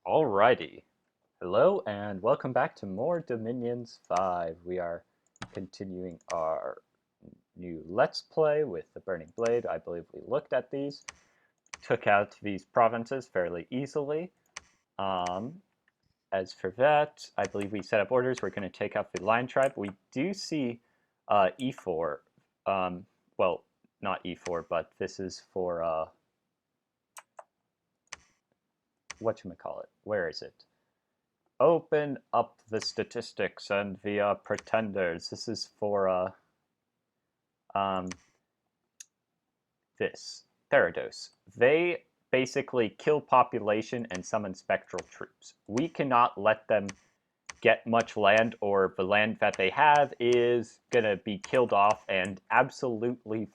Alrighty. Hello and welcome back to more Dominions 5. We are continuing our new Let's Play with the Burning Blade. I believe we looked at these, took out these provinces fairly easily. As for that, I believe we set up orders. We're going to take out the Lion Tribe. We do see E4. Well, not E4, but this is for whatchamacallit. Where is it? Open up the statistics and the pretenders. This is for this Therados. They basically kill population and summon spectral troops. We cannot let them get much land, or the land that they have is gonna be killed off and absolutely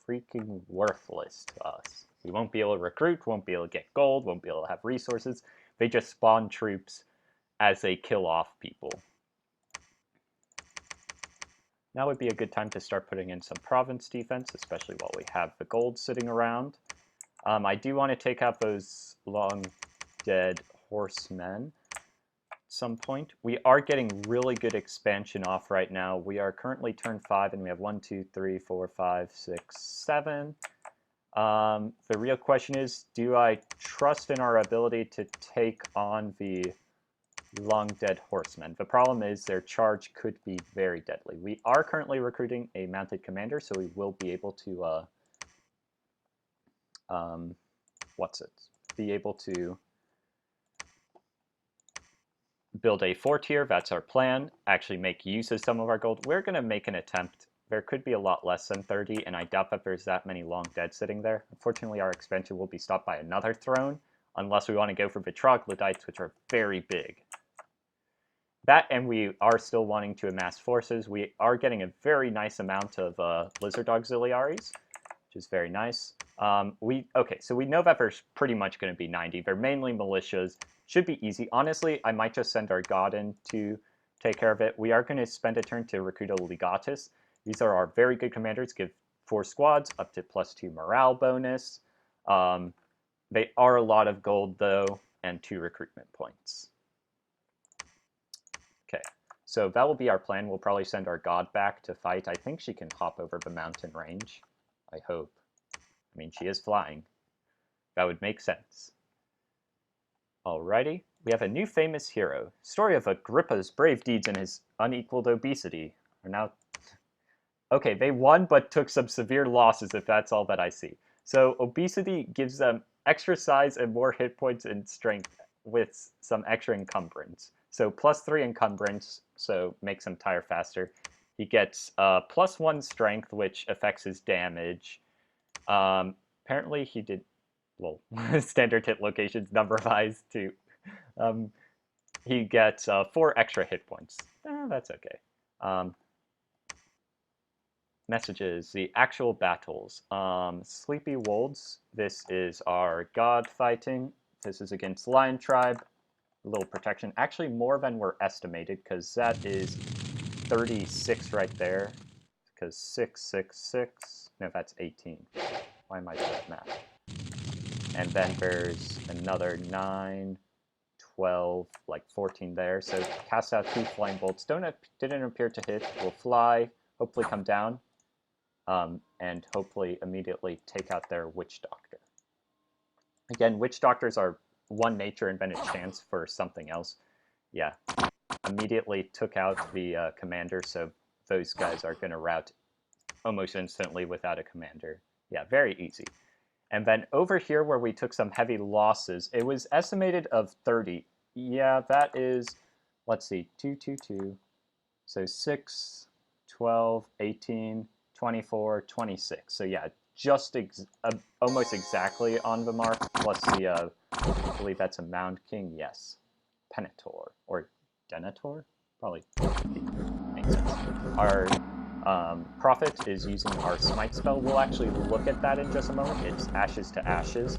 freaking worthless to us. We won't be able to recruit, won't be able to get gold, won't be able to have resources. They just spawn troops as they kill off people. Now would be a good time to start putting in some province defense, especially while we have the gold sitting around. I do want to take out those long dead horsemen at some point. We are getting really good expansion off right now. We are currently turn 5 and we have 1, 2, 3, 4, 5, 6, 7. The real question is, do I trust in our ability to take on the long dead horsemen? The problem is their charge could be very deadly. We are currently recruiting a mounted commander, so we will be able to be able to build a 4-tier. That's our plan. Actually make use of some of our gold. We're going to make an attempt. There could be a lot less than 30, and I doubt that there's that many long dead sitting there. Unfortunately, our expansion will be stopped by another throne, unless we want to go for the troglodytes, which are very big. That, and we are still wanting to amass forces. We are getting a very nice amount of lizard auxiliaries, which is very nice. Okay, so we know that there's pretty much going to be 90. They're mainly militias. Should be easy. Honestly, I might just send our god in to take care of it. We are going to spend a turn to recruit a legatus. These are our very good commanders. Give 4 squads up to +2 morale bonus. They are a lot of gold, though, and 2 recruitment points. Okay, so that will be our plan. We'll probably send our god back to fight. I think she can hop over the mountain range. I hope. I mean, she is flying. That would make sense. Alrighty, we have a new famous hero. Story of Agrippa's brave deeds and his unequaled obesity are now... Okay, they won but took some severe losses, if that's all that I see. So obesity gives them extra size and more hit points and strength with some extra encumbrance. So +3 encumbrance, so makes him tire faster. He gets +1 strength, which affects his damage. Apparently he did, well, standard hit locations number-wise too. He gets 4 extra hit points. That's okay. Messages, the actual battles. Sleepy Wolds, this is our god fighting. This is against Lion Tribe. A little protection. Actually, more than we're estimated, because that is 36 right there. Because 6, 6, 6. No, that's 18. Why am I doing math? And then there's another 9, 12, like 14 there. So cast out 2 flame bolts. Didn't appear to hit. Will fly, hopefully come down, and hopefully immediately take out their witch doctor. Again, witch doctors are 1 nature and then a chance for something else. Yeah, immediately took out the commander, so those guys are going to rout almost instantly without a commander. Yeah, very easy. And then over here where we took some heavy losses, it was estimated of 30. Yeah, that is, let's see, 2, 2, 2. So 6, 12, 18, 24, 26. So yeah, just almost exactly on the mark, plus the, I believe that's a Mound King, yes. Penator, or Denator? Probably makes sense. Our Prophet is using our Smite spell. We'll actually look at that in just a moment. It's Ashes to Ashes.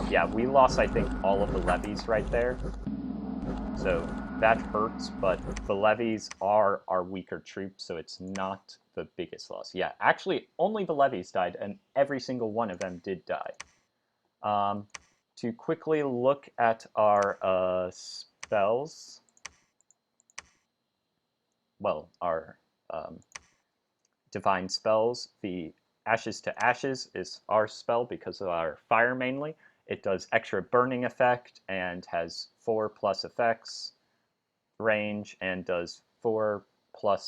Yeah, we lost, I think, all of the levies right there. So that hurts, but the levies are our weaker troops, so it's not the biggest loss. Yeah, actually, only the levies died, and every single one of them did die. to quickly look at our spells, well, our divine spells, the Ashes to Ashes is our spell because of our fire mainly. It does extra burning effect and has 4+ effects range and does 4+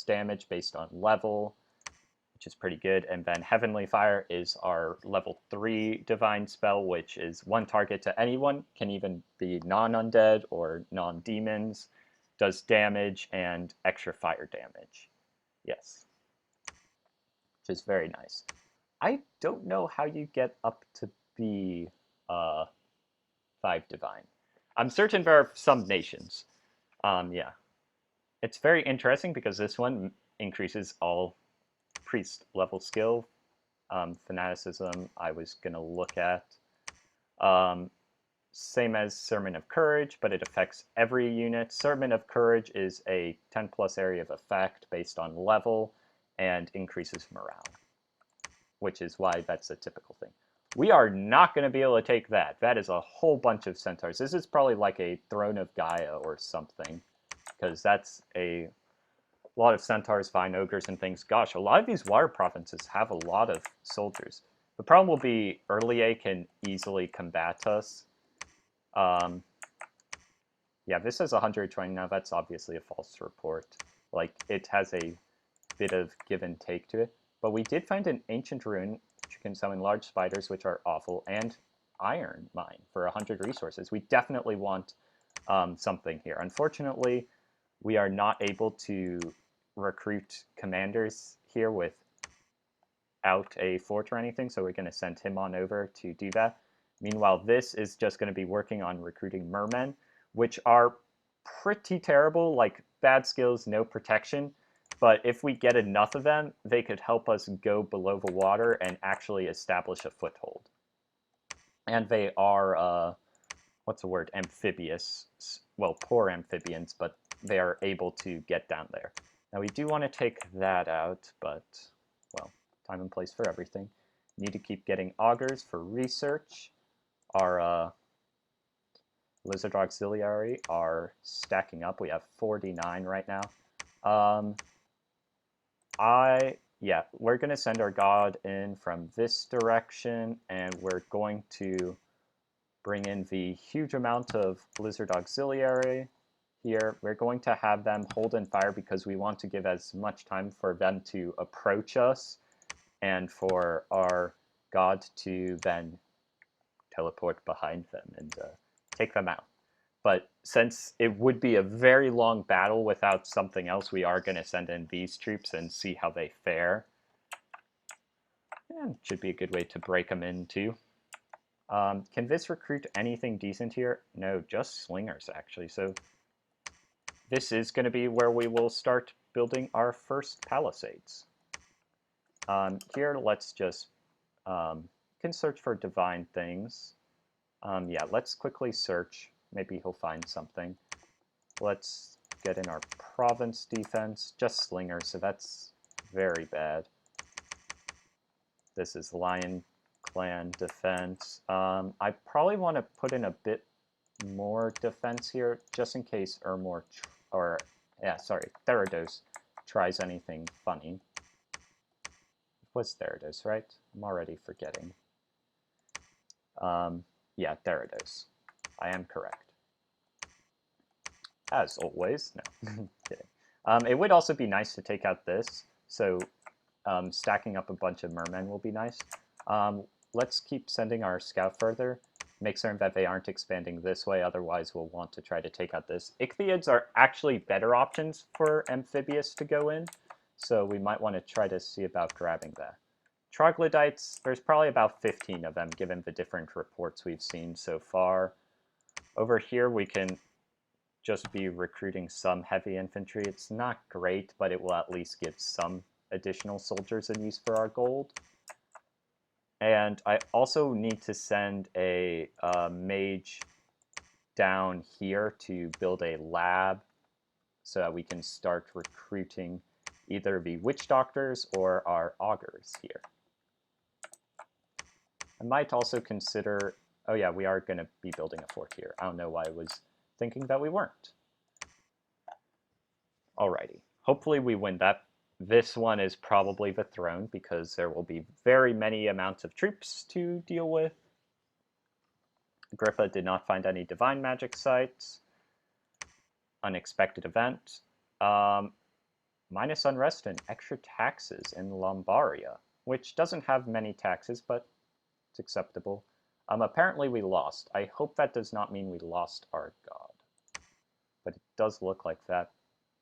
damage based on level, which is pretty good. And then Heavenly Fire is our level 3 divine spell, which is one target to anyone, can even be non-undead or non-demons, does damage and extra fire damage. Yes, which is very nice. I don't know how you get up to be 5 divine. I'm certain there are some nations. Yeah. It's very interesting because this one increases all priest level skill. Fanaticism I was going to look at. Same as Sermon of Courage, but it affects every unit. Sermon of Courage is a 10+ area of effect based on level and increases morale, which is why that's a typical thing. We are not going to be able to take that. That is a whole bunch of centaurs. This is probably like a Throne of Gaia or something, because that's a lot of centaurs, vine ogres, and things. Gosh, a lot of these water provinces have a lot of soldiers. The problem will be early A can easily combat us. Yeah, this has 120 now. That's obviously a false report. Like, it has a bit of give and take to it. But we did find an ancient rune, which can summon large spiders, which are awful, and iron mine for 100 resources. We definitely want something here. Unfortunately, we are not able to recruit commanders here without a fort or anything, so we're going to send him on over to do that. Meanwhile, this is just going to be working on recruiting mermen, which are pretty terrible, like bad skills, no protection. But if we get enough of them, they could help us go below the water and actually establish a foothold. And they are, what's the word, amphibious. Well, poor amphibians, but they are able to get down there. Now we do want to take that out, but, well, time and place for everything. Need to keep getting augurs for research. Our Lizard Auxiliary are stacking up. We have 49 right now. Yeah, we're going to send our god in from this direction, and we're going to bring in the huge amount of Lizard Auxiliary here. We're going to have them hold and fire because we want to give as much time for them to approach us and for our god to then teleport behind them and take them out. But since it would be a very long battle without something else, we are going to send in these troops and see how they fare. And should be a good way to break them in, too. Can this recruit anything decent here? No, just slingers, actually. So this is going to be where we will start building our first palisades. Here, let's just can search for divine things. Yeah, let's quickly search. Maybe he'll find something. Let's get in our province defense. Just slingers, so that's very bad. This is Lion Clan defense. I probably want to put in a bit more defense here, just in case Ermor, Therados tries anything funny. It was Therados, right? I'm already forgetting. Yeah, Therados. I am correct. As always. No, kidding. It would also be nice to take out this, so stacking up a bunch of mermen will be nice. Let's keep sending our scout further. Make certain that they aren't expanding this way, otherwise we'll want to try to take out this. Ichthyids are actually better options for amphibious to go in, so we might want to try to see about grabbing that. Troglodytes, there's probably about 15 of them, given the different reports we've seen so far. Over here we can just be recruiting some heavy infantry. It's not great, but it will at least give some additional soldiers in use for our gold. And I also need to send a mage down here to build a lab so that we can start recruiting either the witch doctors or our augurs here. I might also consider Oh yeah, we are going to be building a fort here. I don't know why I was thinking that we weren't. Alrighty. Hopefully we win that. This one is probably the throne because there will be very many amounts of troops to deal with. Agrippa did not find any divine magic sites. Unexpected event. Minus unrest and extra taxes in Lombardia, which doesn't have many taxes, but it's acceptable. Apparently we lost. I hope that does not mean we lost our god. But it does look like that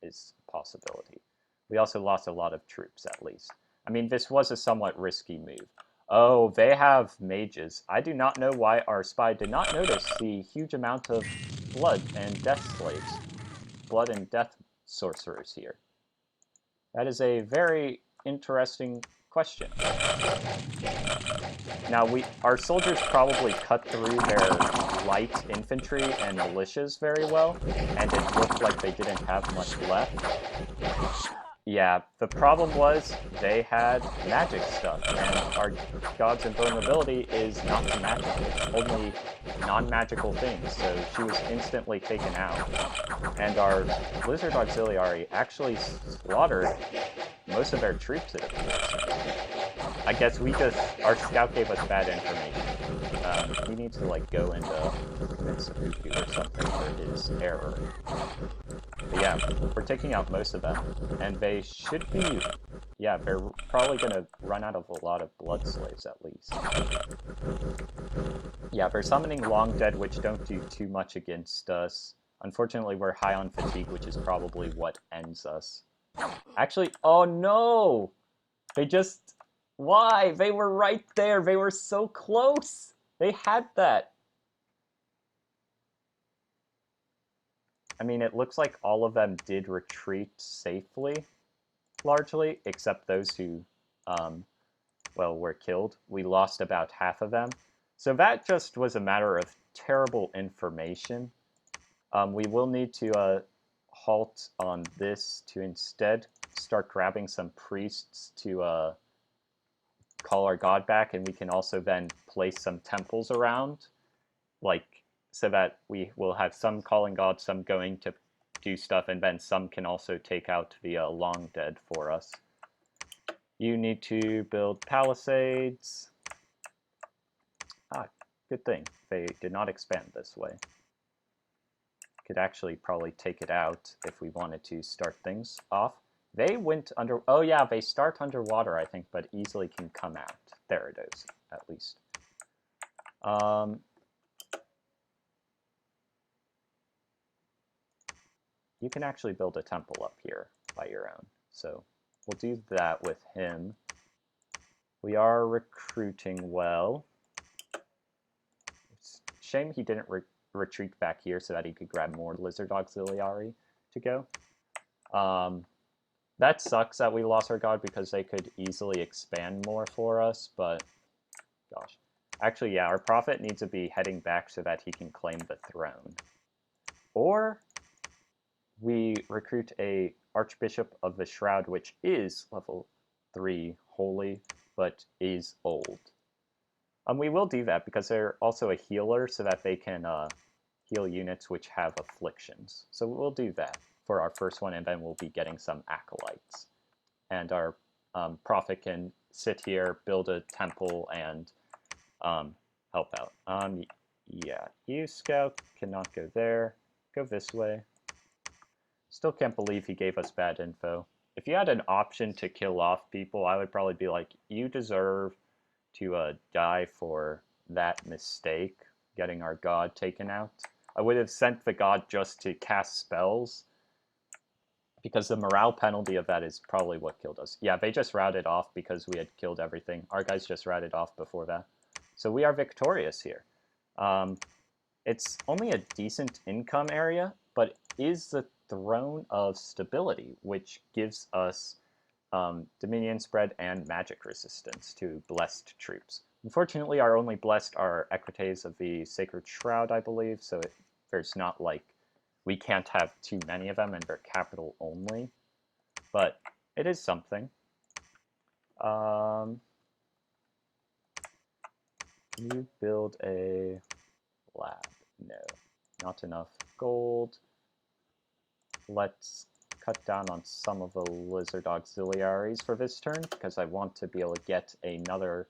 is a possibility. We also lost a lot of troops, at least. I mean, this was a somewhat risky move. Oh, they have mages. I do not know why our spy did not notice the huge amount of blood and death slaves. Blood and death sorcerers here. That is a very interesting question. Now, our soldiers probably cut through their light infantry and militias very well, and it looked like they didn't have much left. Yeah, the problem was they had magic stuff, and our god's invulnerability is not magic. It's only non-magical things, so she was instantly taken out. And our lizard auxiliary actually slaughtered most of their troops, it appears. I guess our scout gave us bad information. We need to, like, go and commit seppuku or something for his error. But yeah, we're taking out most of them, and they should be, yeah, they're probably going to run out of a lot of blood slaves at least. Yeah, they're summoning Long Dead, which don't do too much against us. Unfortunately, we're high on fatigue, which is probably what ends us. Actually, oh no! They just... Why? They were right there. They were so close. They had that. I mean, it looks like all of them did retreat safely, largely, except those who, well, were killed. We lost about half of them. So that just was a matter of terrible information. We will need to halt on this to instead start grabbing some priests to call our god back, and we can also then place some temples around, like, so that we will have some calling gods, some going to do stuff, and then some can also take out the long dead for us. You need to build palisades. Ah, good thing. They did not expand this way. Could actually probably take it out if we wanted to start things off. They went under... Oh yeah, they start underwater, I think, but easily can come out. There it is, at least. You can actually build a temple up here by your own. So we'll do that with him. We are recruiting well. It's a shame he didn't retreat back here so that he could grab more lizard auxiliary to go. That sucks that we lost our god because they could easily expand more for us, but gosh. Actually, yeah, our prophet needs to be heading back so that he can claim the throne. Or we recruit a Archbishop of the Shroud, which is level 3 holy, but is old. We will do that because they're also a healer so that they can heal units which have afflictions. So we'll do that for our first one, and then we'll be getting some acolytes. And our prophet can sit here, build a temple, and help out. Yeah, you, Scout, cannot go there. Go this way. Still can't believe he gave us bad info. If you had an option to kill off people, I would probably be like, you deserve to die for that mistake, getting our god taken out. I would have sent the god just to cast spells, because the morale penalty of that is probably what killed us. Yeah, they just routed off because we had killed everything. Our guys just routed off before that. So we are victorious here. It's only a decent income area, but is the Throne of Stability, which gives us Dominion spread and magic resistance to blessed troops. Unfortunately, our only blessed are Equites of the Sacred Shroud, I believe, so there's not like... We can't have too many of them, and they're capital only. But it is something. You build a lab. No, not enough gold. Let's cut down on some of the lizard auxiliaries for this turn, because I want to be able to get another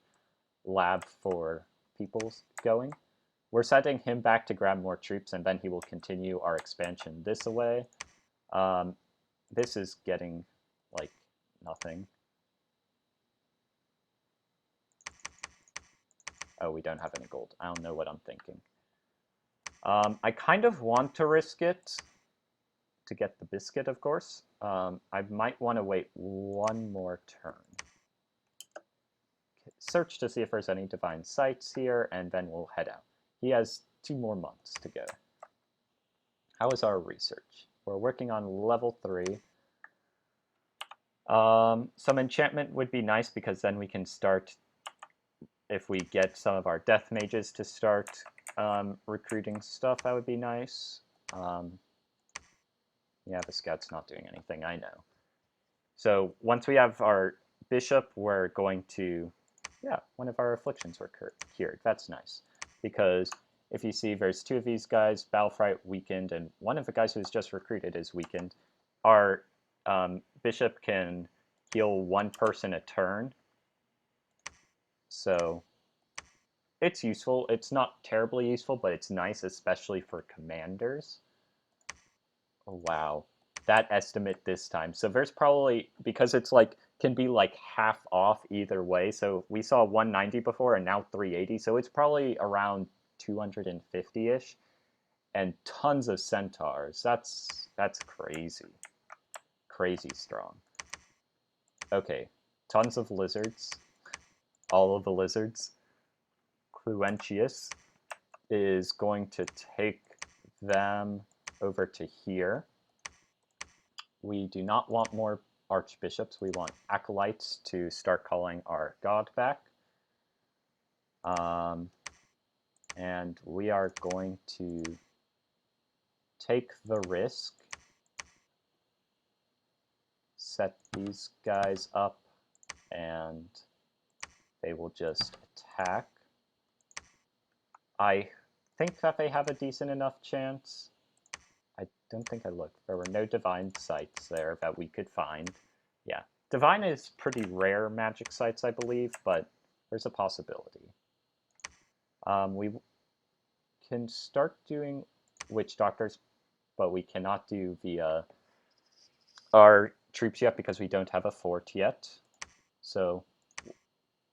lab for people's going. We're sending him back to grab more troops, and then he will continue our expansion this way. This is getting, like, nothing. Oh, we don't have any gold. I don't know what I'm thinking. I kind of want to risk it to get the biscuit, of course. I might want to wait one more turn. Search to see if there's any divine sites here, and then we'll head out. He has 2 more months to go. How is our research? We're working on level 3. Some enchantment would be nice, because then we can start, if we get some of our death mages to start recruiting stuff, that would be nice. Yeah, the scout's not doing anything, I know. So once we have our bishop, we're going to, yeah, one of our afflictions were cured. That's nice. Because if you see, there's 2 of these guys, Battlefright weakened, and one of the guys who's just recruited is weakened. Our bishop can heal 1 person a turn. So it's useful. It's not terribly useful, but it's nice, especially for commanders. Oh, wow. That estimate this time. So there's probably, because it's like, can be like half off either way. So we saw 190 before and now 380. So it's probably around 250-ish. And tons of centaurs. That's crazy. Crazy strong. Okay. Tons of lizards. All of the lizards. Cluentius is going to take them over to here. We do not want more archbishops. We want acolytes to start calling our god back. And we are going to take the risk, set these guys up, and they will just attack. I think that they have a decent enough chance. I don't think I looked. There were no divine sites there that we could find. Yeah, divine is pretty rare magic sites, I believe, but there's a possibility. We can start doing witch doctors, but we cannot do the our troops yet because we don't have a fort yet. So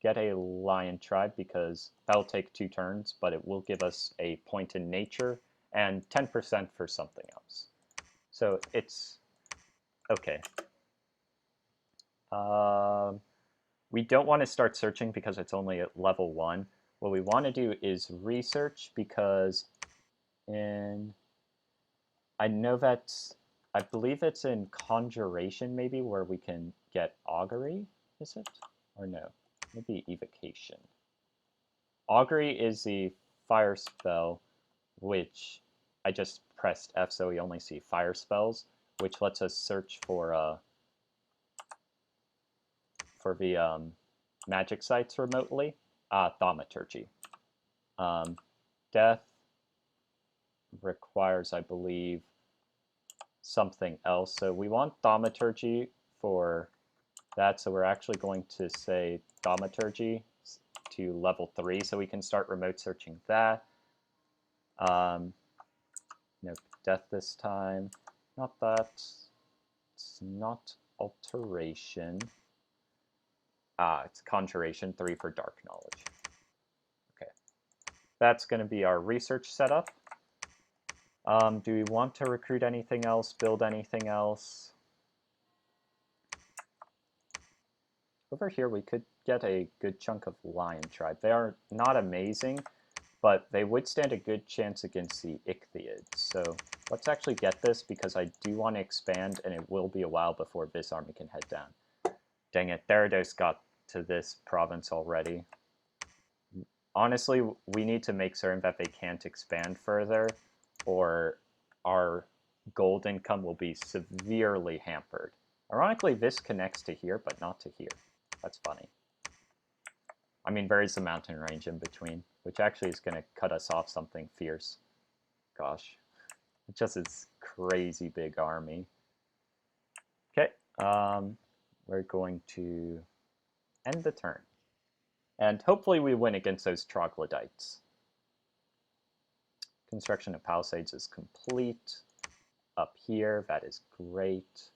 get a lion tribe, because that'll take 2 turns, but it will give us a point in nature and 10% for something else. So it's okay. We don't want to start searching because it's only at level 1. What we want to do is research, because I know that's, I believe it's in conjuration maybe, where we can get augury, is it? Or no, maybe evocation. Augury is the fire spell, which I just pressed F, so we only see fire spells, which lets us search for the magic sites remotely. Thaumaturgy. Death requires, I believe, something else. So we want thaumaturgy for that, so we're actually going to say thaumaturgy to level 3, so we can start remote searching that. No death this time. Not that. It's not alteration. It's conjuration, 3 for dark knowledge. Okay. That's going to be our research setup. Do we want to recruit anything else, build anything else? Over here, we could get a good chunk of lion tribe. They are not amazing, but they would stand a good chance against the ichthyid. So let's actually get this, because I do want to expand, and it will be a while before this army can head down. Dang it, Therados got to this province already. Honestly, we need to make certain that they can't expand further, or our gold income will be severely hampered. Ironically, this connects to here, but not to here. That's funny. I mean, there is a mountain range in between. which actually is going to cut us off something fierce. Gosh, it just is crazy big army. Okay, we're going to end the turn. And hopefully we win against those troglodytes. Construction of palisades is complete. Up here, that is great.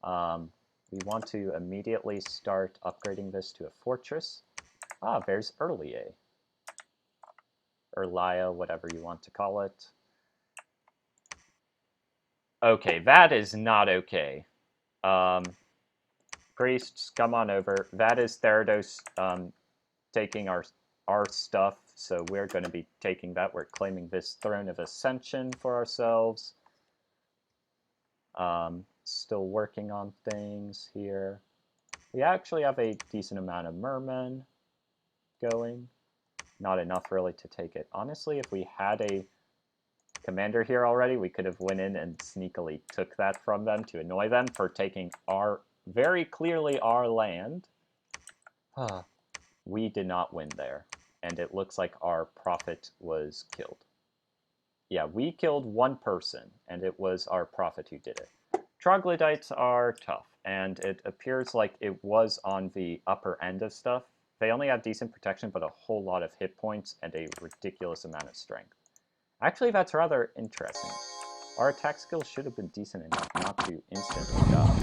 We want to immediately start upgrading this to a fortress. Ah, there's Erlia. Erlia, whatever you want to call it. Okay, that is not okay. Priests, come on over. That is Therados taking our stuff, so we're going to be taking that. We're claiming this throne of ascension for ourselves. Still working on things here. We actually have a decent amount of mermen going. Not enough really to take it. Honestly, if we had a commander here already, we could have went in and sneakily took that from them to annoy them for taking our, very clearly our land. We did not win there, and it looks like our prophet was killed. Yeah, we killed one person, and it was our prophet who did it. Troglodytes are tough, and it appears like it was on the upper end of stuff. They only have decent protection, but a whole lot of hit points and a ridiculous amount of strength. Actually, that's rather interesting. Our attack skills should have been decent enough not to instantly die.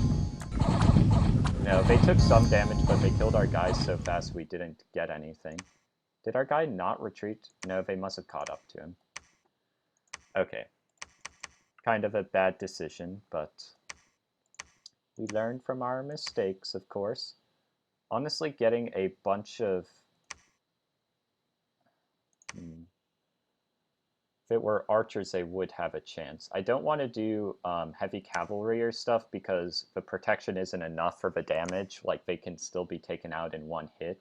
No, they took some damage, but they killed our guys so fast we didn't get anything. Did our guy not retreat? No, they must have caught up to him. Okay. Kind of a bad decision, but we learned from our mistakes, of course. Honestly, getting a bunch of... If it were archers, they would have a chance. I don't want to do heavy cavalry or stuff because the protection isn't enough for the damage. Like, they can still be taken out in one hit.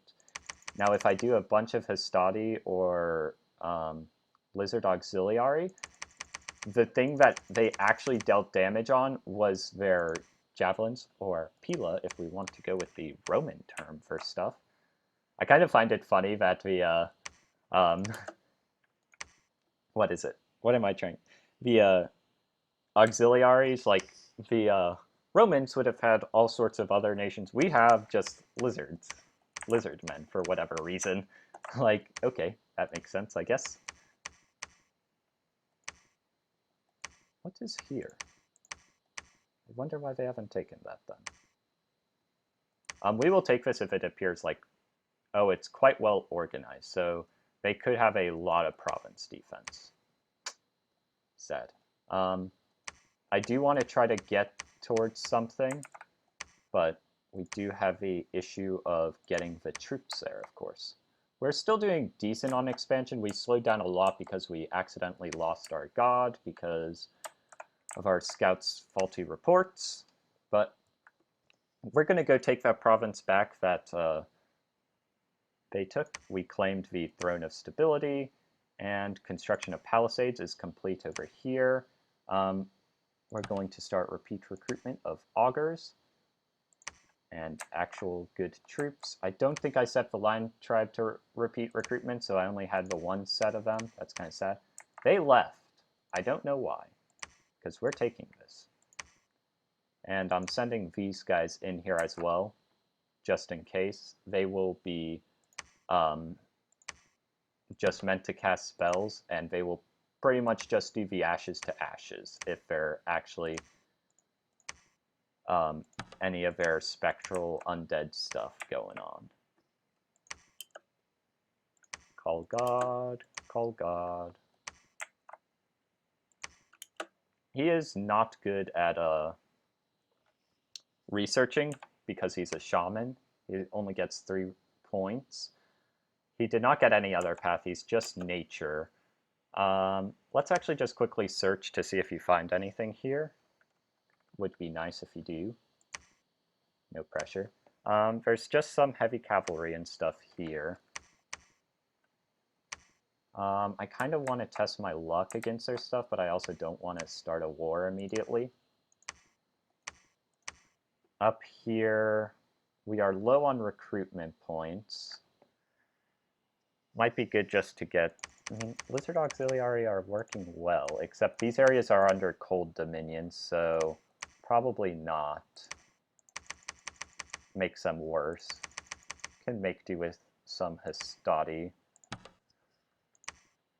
Now, if I do a bunch of Hastati or Lizard Auxiliary, the thing that they actually dealt damage on was their javelins, or pila, if we want to go with the Roman term for stuff. I kind of find it funny that the... what is it? What am I trying? The auxiliaries, like the Romans would have had all sorts of other nations. We have just lizards. Lizard men, for whatever reason. Like, okay, that makes sense, I guess. What is here? I wonder why they haven't taken that then. We will take this if it appears like, oh, it's quite well organized. So they could have a lot of province defense. Sad. I do want to try to get towards something, but we do have the issue of getting the troops there, of course. We're still doing decent on expansion. We slowed down a lot because we accidentally lost our god because of our scouts' faulty reports. But we're going to go take that province back that they took. We claimed the Throne of Stability, and construction of palisades is complete over here. We're going to start repeat recruitment of augurs and actual good troops. I don't think I set the Lion Tribe to repeat recruitment, so I only had the one set of them. That's kind of sad. They left. I don't know why, because we're taking this. And I'm sending these guys in here as well, just in case. They will be just meant to cast spells, and they will pretty much just do the ashes to ashes if they're actually any of their spectral undead stuff going on. Call God, call God. He is not good at researching because he's a shaman. He only gets 3 points. He did not get any other path. He's just nature. Let's actually just quickly search to see if you find anything here. Would be nice if you do. No pressure. There's just some heavy cavalry and stuff here. I kind of want to test my luck against their stuff, but I also don't want to start a war immediately. Up here, we are low on recruitment points. Might be good just to get... I mean, Lizard Auxiliary are working well, except these areas are under Cold Dominion, so probably not. Makes them worse. Can make do with some Hastati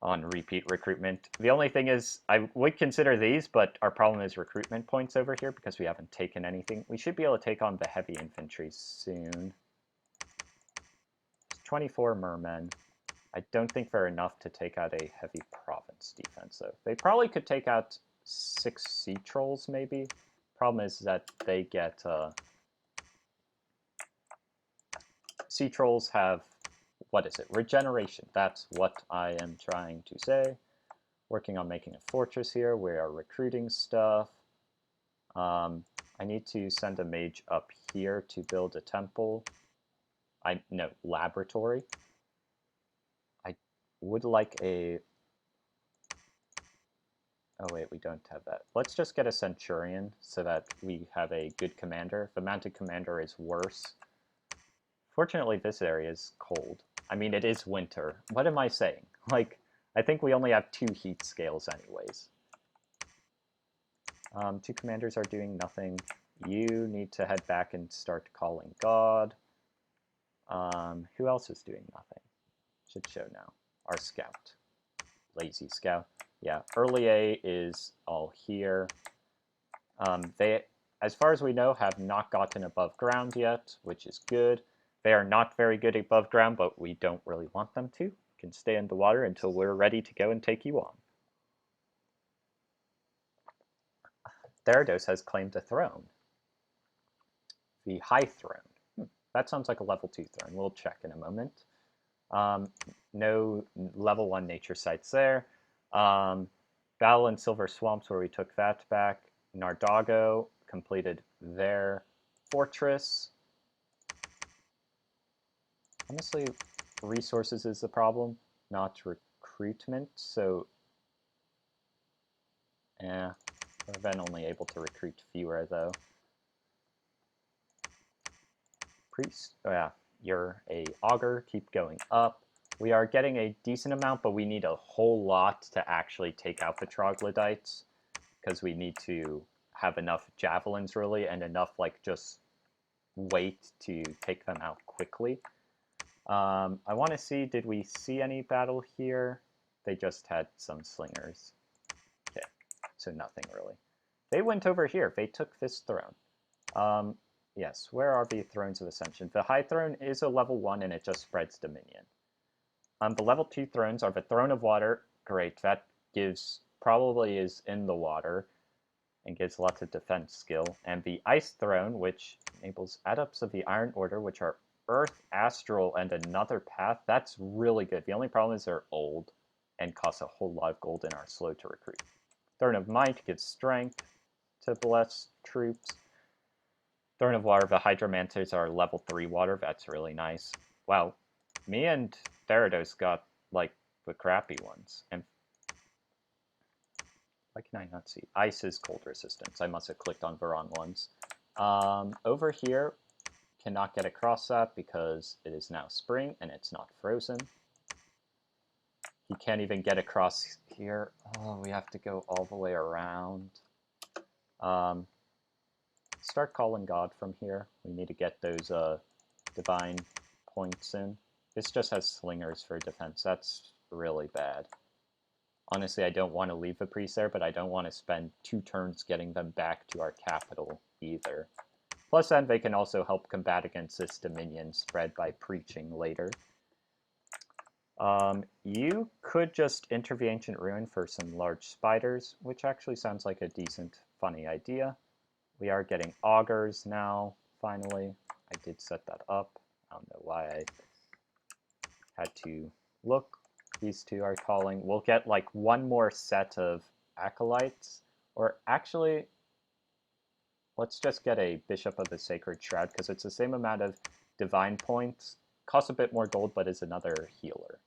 on repeat recruitment. The only thing is, I would consider these, but our problem is recruitment points over here because we haven't taken anything. We should be able to take on the heavy infantry soon. 24 mermen. I don't think they're enough to take out a heavy province defense, though. They probably could take out 6 sea trolls, maybe. Problem is that they get... sea trolls have... what is it? Regeneration. That's what I am trying to say. Working on making a fortress here. We are recruiting stuff. I need to send a mage up here to build a temple. No, laboratory. I would like a... oh wait, we don't have that. Let's just get a centurion so that we have a good commander. The mounted commander is worse. Fortunately, this area is cold. I mean, it is winter. What am I saying? Like, I think we only have 2 heat scales anyways. 2 commanders are doing nothing. You need to head back and start calling God. Who else is doing nothing? Should show now. Our scout. Lazy scout. Yeah, early A is all here. They, as far as we know, have not gotten above ground yet, which is good. They are not very good above ground, but we don't really want them to. We can stay in the water until we're ready to go and take you on. Therados has claimed a throne. The High Throne. That sounds like a level 2 throne. We'll check in a moment. No level 1 nature sites there. Battle in Silver Swamps, where we took that back. Nardago completed their fortress. Honestly, resources is the problem, not recruitment. So, we've been only able to recruit fewer, though. Priest, oh yeah, you're a augur, keep going up. We are getting a decent amount, but we need a whole lot to actually take out the troglodytes, because we need to have enough javelins, really, and enough, like, just weight to take them out quickly. I want to see, did we see any battle here? They just had some slingers. Okay, so nothing, really. They went over here. They took this throne. Yes, where are the Thrones of Ascension? The High Throne is a level 1, and it just spreads Dominion. The level 2 thrones are the Throne of Water. Great, that gives, probably is in the water, and gives lots of defense skill. And the Ice Throne, which enables adepts of the Iron Order, which are Earth, Astral, and another path. That's really good. The only problem is they're old, and cost a whole lot of gold and are slow to recruit. Throne of Might gives strength to bless troops. Throne of Water, the Hydromancers are level 3 water. That's really nice. Wow, me and Therados got, like, the crappy ones. And why can I not see? Ice is cold resistance. I must have clicked on the wrong ones. Over here, cannot get across that because it is now spring and it's not frozen. You can't even get across here. Oh, we have to go all the way around. Start calling God from here. We need to get those divine points in. This just has slingers for defense. That's really bad. Honestly, I don't want to leave the priest there, but I don't want to spend 2 turns getting them back to our capital either. Plus, then they can also help combat against this Dominion spread by preaching later. You could enter the Ancient Ruin for some large spiders, which actually sounds like a decent, funny idea. We are getting augurs now, finally. I did set that up. I don't know why I had to look. These 2 are calling. We'll get, like, 1 more set of acolytes. Or actually, let's just get a Bishop of the Sacred Shroud, because it's the same amount of divine points. Costs a bit more gold, but is another healer.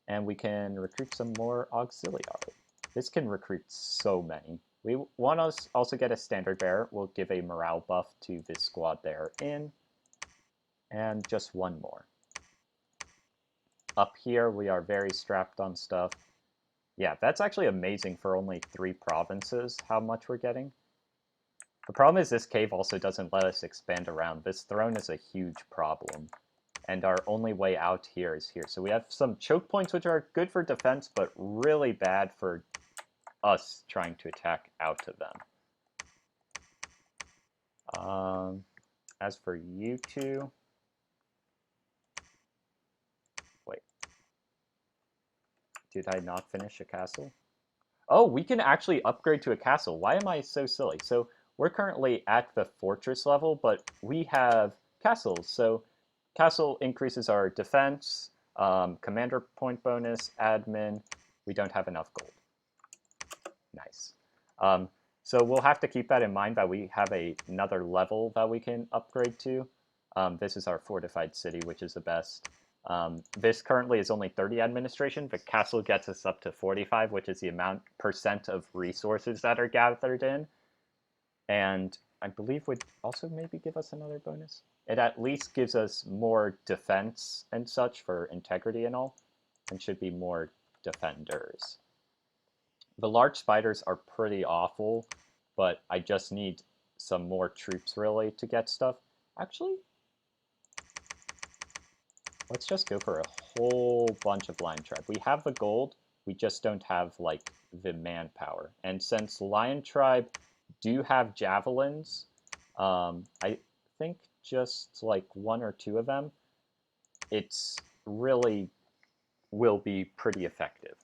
And we can recruit some more auxiliary. This can recruit so many. We want to also get a standard bearer. We'll give a morale buff to this squad they're in. And just 1 more. Up here, we are very strapped on stuff. Yeah, that's actually amazing for only 3 provinces, how much we're getting. The problem is this cave also doesn't let us expand around. This throne is a huge problem. And our only way out here is here. So we have some choke points which are good for defense, but really bad for us trying to attack out of them. As for you two... Wait. Did I not finish a castle? Oh, we can actually upgrade to a castle. Why am I so silly? So we're currently at the fortress level, but we have castles. So castle increases our defense, commander point bonus, admin. We don't have enough gold. Nice. So we'll have to keep that in mind that we have another level that we can upgrade to. This is our fortified city, which is the best. This currently is only 30 administration. The castle gets us up to 45, which is the percent of resources that are gathered in. And I believe would also maybe give us another bonus. It at least gives us more defense and such for integrity and all, and should be more defenders. The large spiders are pretty awful, but I just need some more troops really to get stuff. Actually, let's just go for a whole bunch of Lion Tribe. We have the gold, we just don't have, like, the manpower. And since Lion Tribe do have javelins, I think just, like, 1 or 2 of them, it's really will be pretty effective.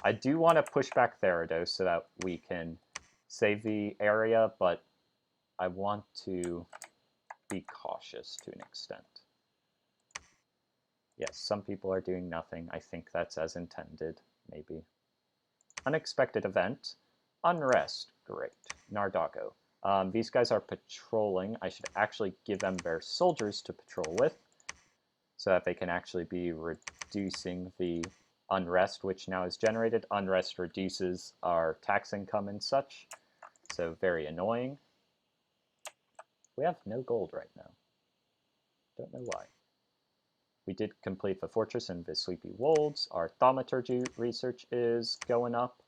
I do want to push back Therados so that we can save the area, but I want to be cautious to an extent. Yes, some people are doing nothing. I think that's as intended, maybe. Unexpected event. Unrest. Great. Nardago. These guys are patrolling. I should actually give them their soldiers to patrol with, so that they can actually be reducing the unrest, which now is generated. Unrest reduces our tax income and such, so very annoying. We have no gold right now. Don't know why. We did complete the fortress and the Sleepy Wolds. Our thaumaturgy research is going up.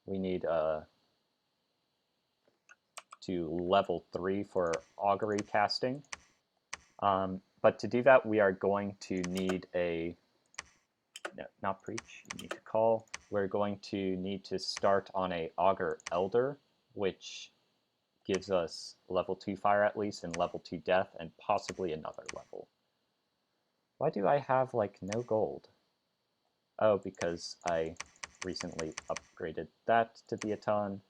We need to level 3 for augury casting. But to do that, we are going to need a... No, not preach. You need to call. We're going to need to start on a augur elder, which gives us level 2 fire at least, and level 2 death, and possibly another level. Why do I have, like, no gold? Oh, because I recently upgraded that to be a ton.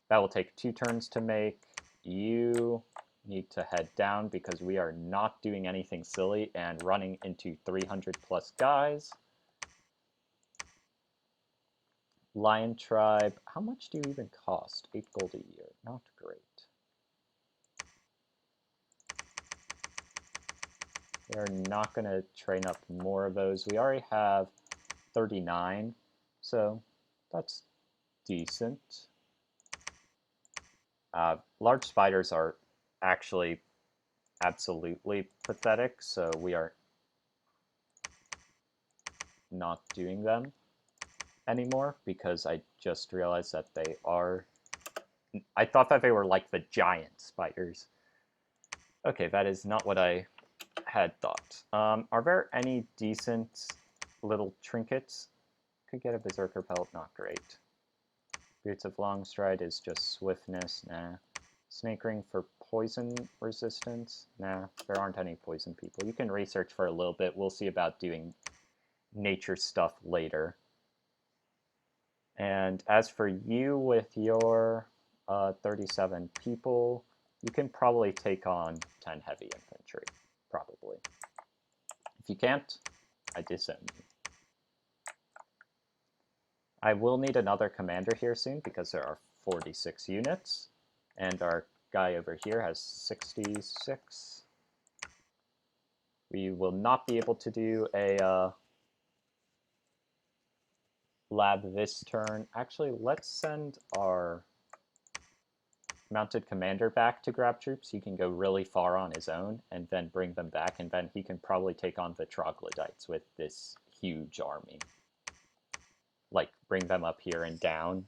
That will take 2 turns to make. You need to head down because we are not doing anything silly and running into 300 plus guys. Lion Tribe, how much do you even cost? 8 gold a year, not great. We are not going to train up more of those. We already have 39, so that's decent. Large spiders are actually absolutely pathetic, so we are not doing them anymore because I just realized that they are... I thought that they were like the giant spiders. Okay, that is not what I had thought. Are there any decent little trinkets? Could get a berserker pelt, not great. Boots of long stride is just swiftness, nah. Snake ring for poison resistance, nah. There aren't any poison people. You can research for a little bit. We'll see about doing nature stuff later. And as for you with your 37 people, you can probably take on 10 heavy infantry, probably. If you can't, I disown you. I will need another commander here soon because there are 46 units, and our guy over here has 66. We will not be able to do a lab this turn. Actually, let's send our mounted commander back to grab troops. He can go really far on his own and then bring them back, and then he can probably take on the troglodytes with this huge army. Like, bring them up here and down,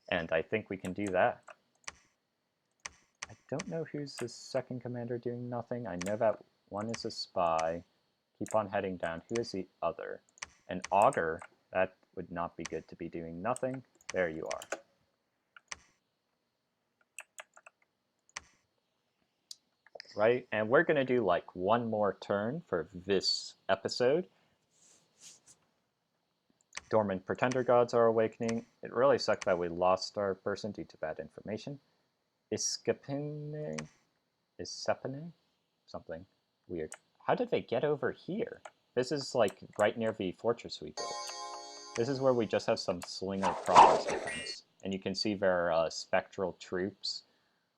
and I think we can do that. I don't know who's the second commander doing nothing. I know that one is a spy. Keep on heading down. Who is the other? An augur. That would not be good to be doing nothing. There you are. Right, and we're going to do like one more turn for this episode. Dormant pretender gods are awakening. It really sucked that we lost our person due to bad information. Iscapine? Something weird. How did they get over here? This is like right near the fortress we built. This is where we just have some slinger province defense. And you can see there are spectral troops,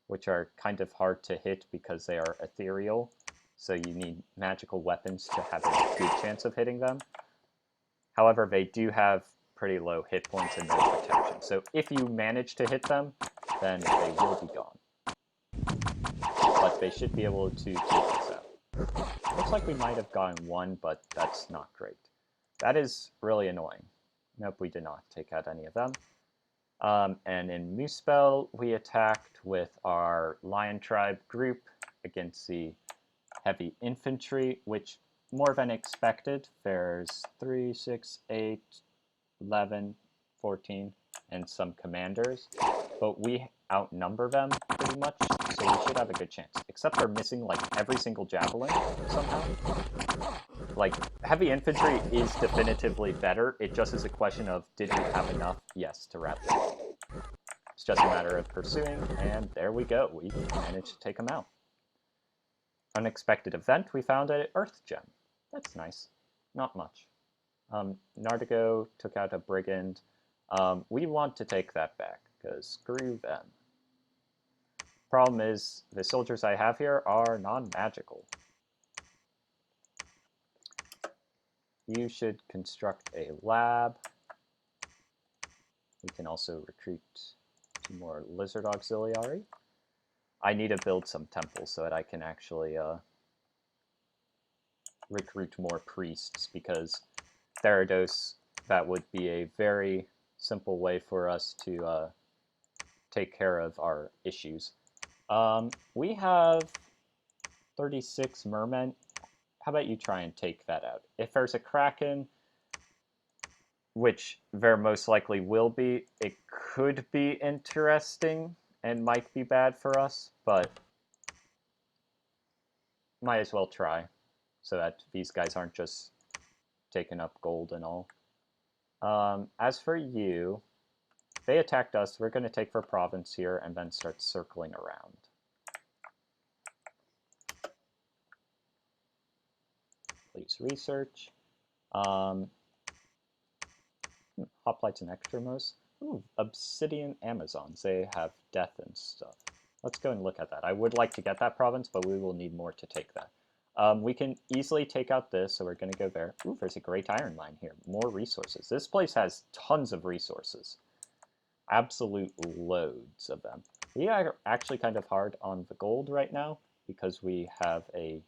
which are kind of hard to hit because they are ethereal. So you need magical weapons to have a good chance of hitting them. However, they do have pretty low hit points and no protection. So if you manage to hit them, then they will be gone. But they should be able to take us out. Looks like we might have gotten one, but that's not great. That is really annoying. Nope, we did not take out any of them. And in Muspel, we attacked with our Lion Tribe group against the heavy infantry, which more than expected. There's 3, 6, 8, 11, 14, and some commanders. But we outnumber them pretty much, so we should have a good chance. Except for missing like every single javelin somehow. Like, heavy infantry is definitively better. It just is a question of, did we have enough? Yes, to wrap it up. It's just a matter of pursuing, and there we go. We managed to take them out. Unexpected event, we found an earth gem. That's nice. Not much. Nardigo took out a brigand. We want to take that back, because screw them. Problem is, the soldiers I have here are non-magical. You should construct a lab. We can also recruit 2 more lizard auxiliary. I need to build some temples so that I can actually recruit more priests, because Therados, that would be a very simple way for us to take care of our issues. We have 36 mermen. How about you try and take that out? If there's a Kraken, which there most likely will be, it could be interesting and might be bad for us, but might as well try so that these guys aren't just taking up gold and all. As for you, they attacked us. We're going to take for province here and then start circling around. Please research. Hoplites and extremos. Ooh, obsidian Amazons. They have death and stuff. Let's go and look at that. I would like to get that province, but we will need more to take that. We can easily take out this, so we're going to go there. Ooh, there's a great iron mine here. More resources. This place has tons of resources. Absolute loads of them. We are actually kind of hard on the gold right now, because we have a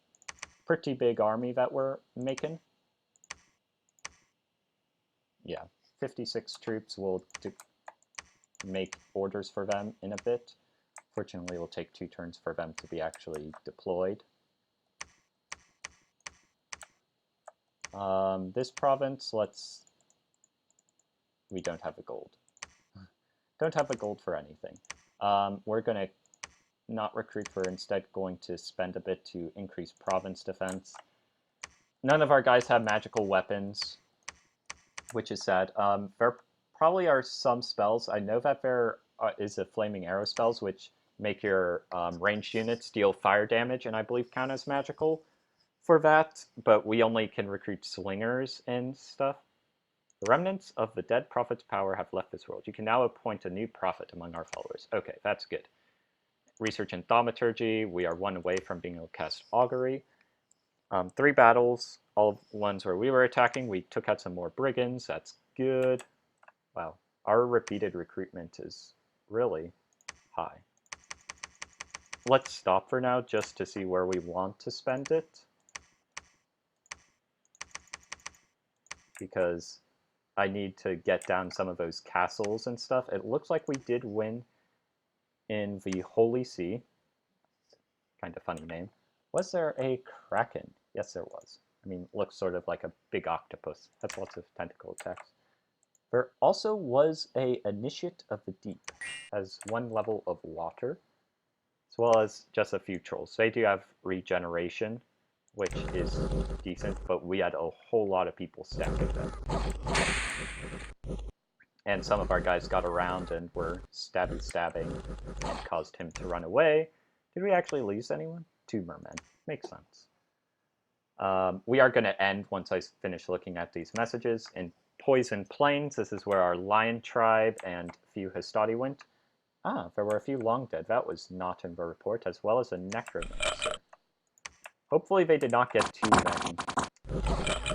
pretty big army that we're making. Yeah, 56 troops. We'll make orders for them in a bit. Fortunately, it will take 2 turns for them to be actually deployed. This province, we don't have the gold. Don't have the gold for anything. We're going to not recruit, we're instead going to spend a bit to increase province defense. None of our guys have magical weapons, which is sad. There probably are some spells. I know that there is a flaming arrow spells, which make your ranged units deal fire damage, and I believe count as magical for that, but we only can recruit slingers and stuff. The remnants of the dead prophet's power have left this world. You can now appoint a new prophet among our followers. Okay, that's good. Research in thaumaturgy. We are 1 away from being able to cast augury. 3 battles, all ones where we were attacking. We took out some more brigands. That's good. Wow, our repeated recruitment is really high. Let's stop for now just to see where we want to spend it. because I need to get down some of those castles and stuff. It looks like we did win in the Holy See. Kind of funny name. Was there a Kraken? Yes, there was. I mean, looks sort of like a big octopus. Has lots of tentacle attacks. There also was a Initiate of the Deep. Has 1 level of water, as well as just a few trolls. They do have regeneration, which is decent, but we had a whole lot of people stacking them. And some of our guys got around and were stabbing and caused him to run away. Did we actually lose anyone? 2 mermen. Makes sense. We are going to end once I finish looking at these messages. In Poison Plains, this is where our Lion Tribe and a few Hastati went. There were a few Long Dead. That was not in the report, as well as a Necromancer. Hopefully they did not get too many.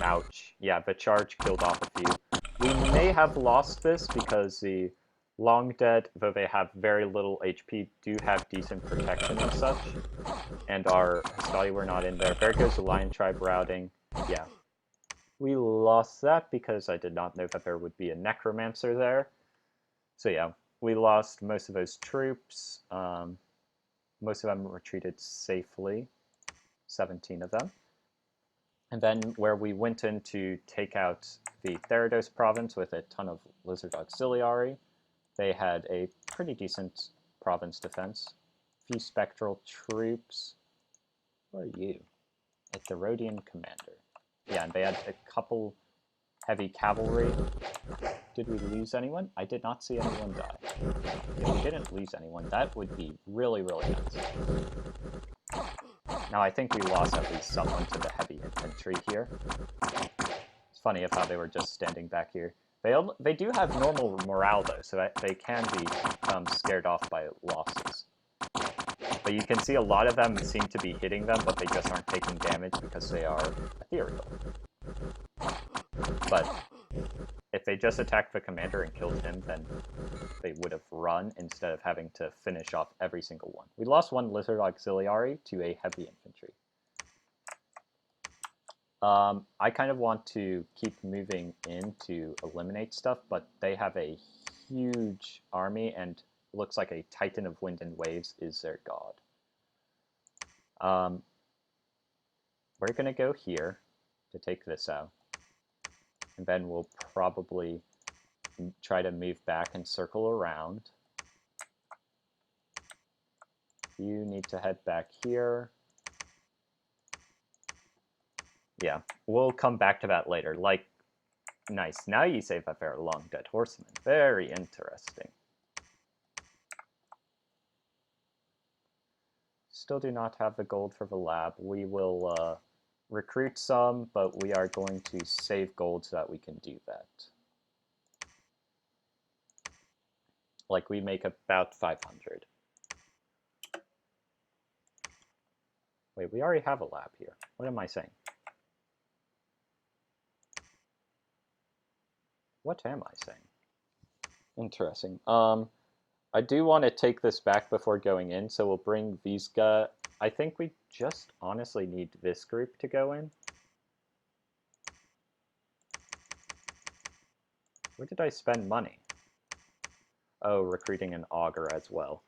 Ouch. Yeah, the charge killed off a few. We may have lost this because the Long Dead, though they have very little HP, do have decent protection and such. And our Hastati were not in there. There goes the Lion Tribe routing. Yeah. We lost that because I did not know that there would be a Necromancer there. So yeah, we lost most of those troops. Most of them retreated safely. 17 of them. And then where we went in to take out the Therados province with a ton of Lizard Auxiliary, they had a pretty decent province defense. A few Spectral troops. Who are you? A Therodian commander. Yeah, and they had a couple heavy cavalry. Did we lose anyone? I did not see anyone die. If we didn't lose anyone, that would be really, really nice. Now, I think we lost at least someone to the heavy infantry here. It's funny of how they were just standing back here. They do have normal morale, though, so that they can be scared off by losses. But you can see a lot of them seem to be hitting them, but they just aren't taking damage because they are ethereal. But if they just attacked the commander and killed him, then they would have run instead of having to finish off every single one. We lost 1 Lizard Auxiliary to a heavy infantry. I kind of want to keep moving in to eliminate stuff, but they have a huge army, and looks like a Titan of Wind and Waves is their god. We're going to go here to take this out. And then we'll probably try to move back and circle around. You need to head back here. Yeah, we'll come back to that later. Like, nice. Now you say that they're Long Dead Horsemen. Very interesting. Still do not have the gold for the lab. We will recruit some, but we are going to save gold so that we can do that. Like, we make about 500. Wait, we already have a lab here. What am I saying? What am I saying? Interesting. I do want to take this back before going in, so we'll bring these guys. I think we just honestly need this group to go in. Where did I spend money? Oh, recruiting an augur as well.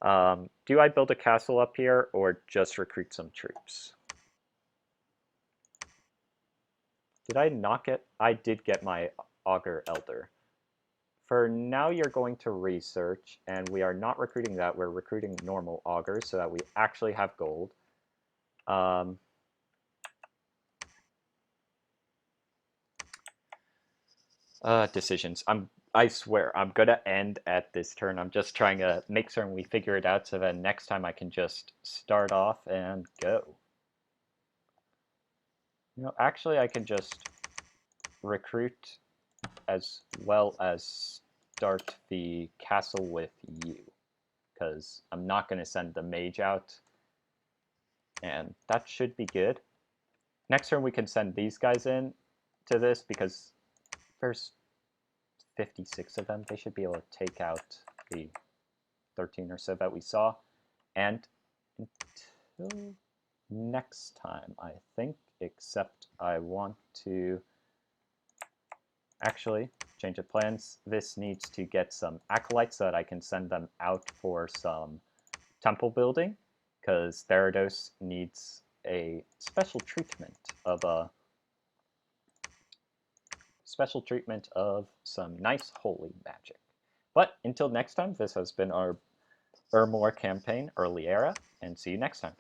Do I build a castle up here, or just recruit some troops? Did I not get... I did get my augur elder. For now, you're going to research, and we are not recruiting that. We're recruiting normal augurs so that we actually have gold. Decisions. I swear, I'm going to end at this turn. I'm just trying to make certain we figure it out so that next time I can just start off and go. You know, actually, I can just recruit as well as start the castle with you, because I'm not going to send the mage out, and that should be good. Next turn we can send these guys in to this, because there's 56 of them. They should be able to take out the 13 or so that we saw, and until next time, I think, except I want to Actually, change of plans. This needs to get some acolytes so that I can send them out for some temple building, because Therados needs a special treatment of some nice holy magic. But until next time, this has been our Ermor campaign, Early Era, and see you next time.